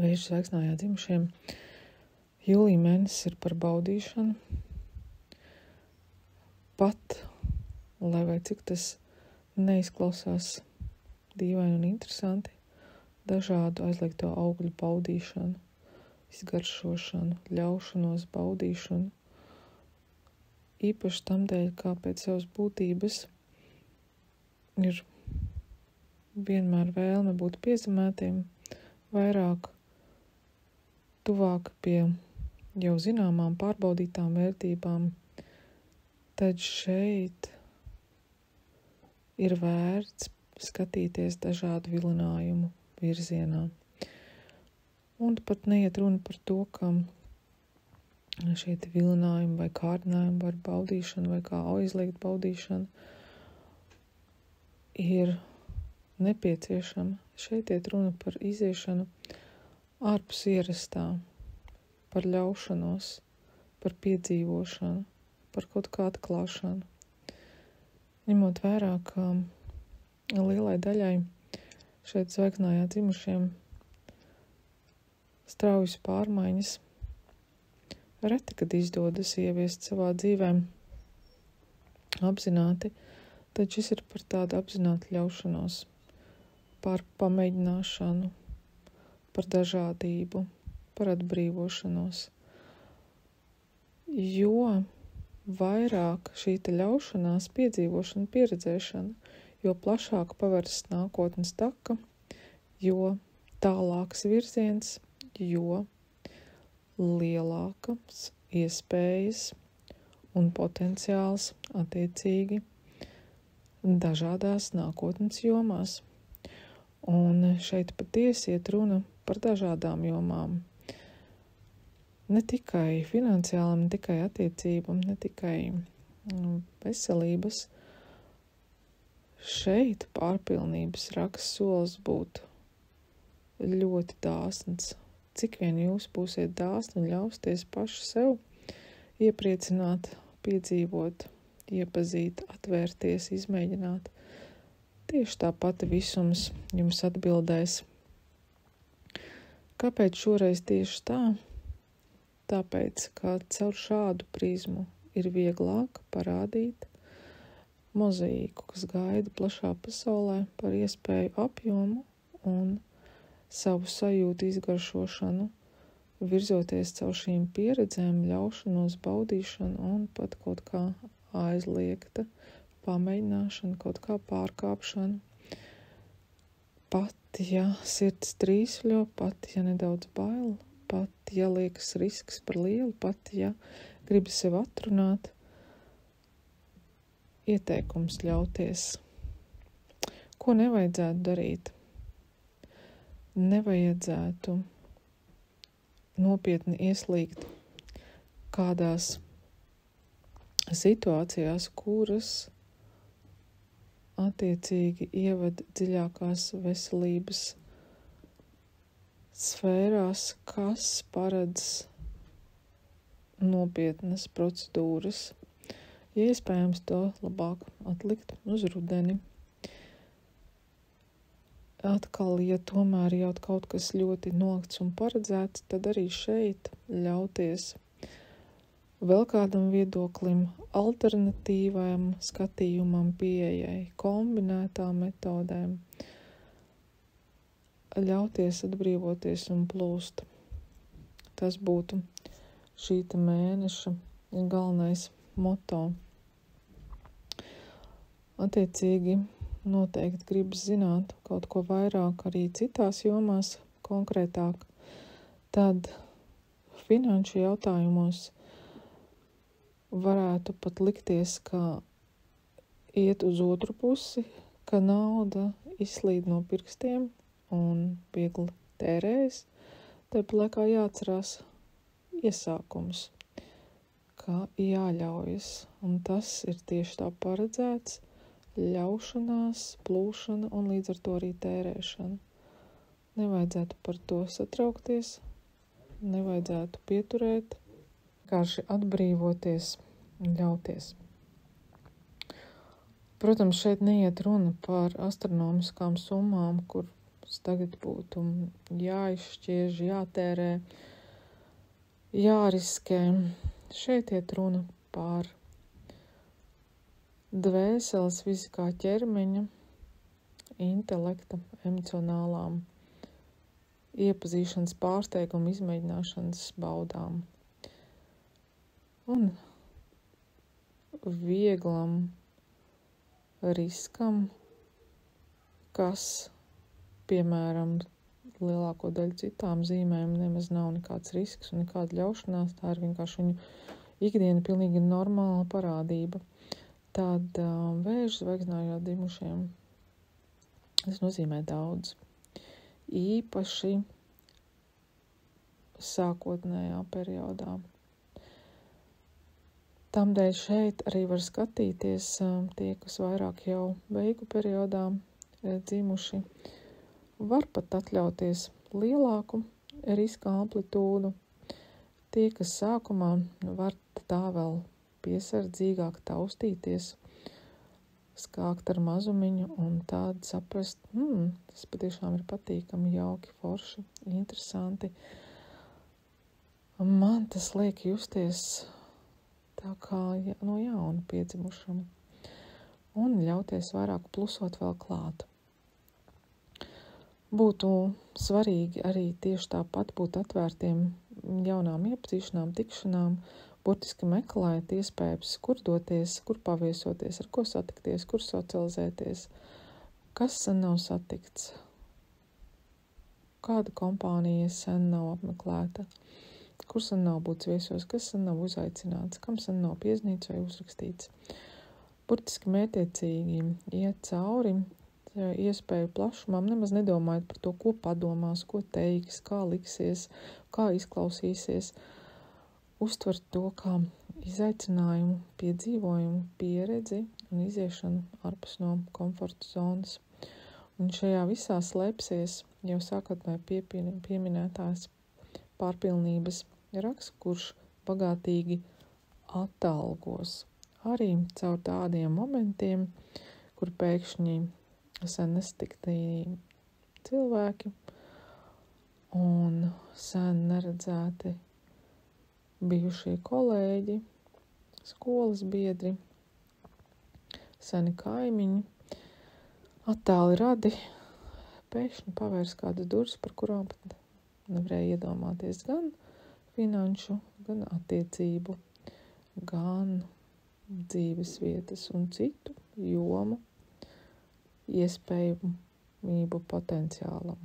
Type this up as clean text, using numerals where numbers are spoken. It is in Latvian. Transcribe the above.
Vējš sveiksnājā dzimušiem. Jūlija mēnesis ir par baudīšanu. Pat, lai vai cik tas neizklausās dīvaini un interesanti, dažādu aizliegto augļu baudīšanu, izgaršošanu, ļaušanos, baudīšanu. Īpaši tamdēļ, kā pēc savas būtības ir vienmēr vēlme būt piezemētiem, vairāk, tuvāk pie jau zināmām pārbaudītām vērtībām, tad šeit ir vērts skatīties dažādu vilinājumu virzienā. Un pat neiet runa par to, ka šie vilinājumi vai kārdinājumi var baudīšanu vai kā aizliegt baudīšanu ir nepieciešama. Šeit iet runa par iziešanu ārpus ierastā, par ļaušanos, par piedzīvošanu, par kaut kā atklāšanu. Ņemot vērā, ka lielai daļai šeit sveiksnājā dzimušiem straujas pārmaiņas reti, kad izdodas ieviest savā dzīvē apzināti, tad šis ir par tādu apzinātu ļaušanos, par pamēģināšanu, par dažādību, par atbrīvošanos. Jo vairāk šī ļaušanās, piedzīvošana, pieredzēšana, jo plašāk paveras nākotnes taka, jo tālāks virziens, jo lielākas iespējas un potenciāls attiecīgi dažādās nākotnes jomās. Un šeit patiesi iet runa par dažādām jomām. Ne tikai finansiālam, ne tikai attiecībam, ne tikai veselības. Šeit pārpilnības raksts solis būt ļoti dāsns. Cik vien jūs būsiet dāsni un ļausties paši sev iepriecināt, piedzīvot, iepazīt, atvērties, izmēģināt. Tieši tā pati visums jums atbildēs. Kāpēc šoreiz tieši tā? Tāpēc, ka caur šādu prizmu ir vieglāk parādīt mozaīku, kas gaida plašā pasaulē par iespēju apjomu un savu sajūtu izgaršošanu, virzoties caur šīm pieredzēm, ļaušanos, baudīšanu un pat kaut kā aizliegta pamēģināšana, kaut kā pārkāpšana. Pat, ja sirds trīsļo, pat, ja nedaudz bail, pat, ja liekas risks par lielu, pat, ja gribas sev atrunāt, ieteikums ļauties. Ko nevajadzētu darīt? Nevajadzētu nopietni ieslīgt kādās situācijās, kuras attiecīgi ieved dziļākās veselības sfērās, kas paredz nopietnas procedūras. Ja iespējams, to labāk atlikt uz rudeni. Atkal, ja tomēr jau kaut kas ļoti nolikts un paredzēts, tad arī šeit ļauties vēl kādam viedoklim, alternatīvām skatījumam, pieejai, kombinētām metodēm, ļauties atbrīvoties un plūst. Tas būtu šīta mēneša galvenais moto. Attiecīgi, noteikti gribas zināt kaut ko vairāk arī citās jomās, konkrētāk, tad finanšu jautājumos varētu pat likties, ka iet uz otru pusi, ka nauda izslīd no pirkstiem un viegli tērējas. Tāpat laikā jāatcerās iesākums, ka jāļaujas, un tas ir tieši tā paredzēts, ļaušanās, plūšana un līdz ar to arī tērēšana. Nevajadzētu par to satraukties, nevajadzētu pieturēt, vienkārši atbrīvoties un ļauties. Protams, šeit neiet runa par astronomiskām summām, kur tagad būtu jāizšķiež, jātērē, jāriskē. Šeit iet runa par dvēseles fiziskā ķermeņa, intelekta, emocionālām iepazīšanas, pārsteigumu, izmēģināšanas baudām. Un vieglam riskam, kas, piemēram, lielāko daļu citām zīmēm nemaz nav nekāds risks un nekāda ļaušanās, tā ir vienkārši viņu ikdiena pilnīgi normāla parādība. Tad vēža zvaigznājā dzimušiem tas nozīmē daudz. Īpaši sākotnējā periodā. Tamdēļ šeit arī var skatīties tie, kas vairāk jau beigu periodā dzimuši, var pat atļauties lielāku riska amplitūdu. Tie, kas sākumā var tā vēl piesardzīgāk taustīties, skākt ar mazumiņu un tādu saprast, tas patiešām ir patīkami, jauki, forši, interesanti. Man tas liek justies tā kā no jauna piedzimušam un ļauties vairāk plusot vēl klāt. Būtu svarīgi arī tieši tāpat būt atvērtiem jaunām iepazīšanām, tikšanām, burtiski meklēt iespējas, kur doties, kur paviesoties, ar ko satikties, kur socializēties, kas sen nav satikts, kāda kompānija sen nav apmeklēta, kur sen nav būts viesos, kas sen nav uzaicināts, kam sen nav piezīmēts vai uzrakstīts. Burtiski mērķiecīgi iet cauri iespēju plašumam, nemaz nedomājot par to, ko padomās, ko teiks, kā liksies, kā izklausīsies. Uztvert to kā izaicinājumu, piedzīvojumu, pieredzi un iziešanu ārpus no komforta zonas. Un šajā visā slēpsies jau sākotnēji pieminētās pārpilnības raksts, kurš bagātīgi atalgos arī caur tādiem momentiem, kur pēkšņi sen nesatikti cilvēki un sen neredzēti bijušie kolēģi, skolas biedri, seni kaimiņi, attāli radi, pēkšņi pavērs kādas durvis, par kurām pat nevarēja iedomāties gan finanšu, gan attiecību, gan dzīves vietas un citu jomu iespējamību potenciālam.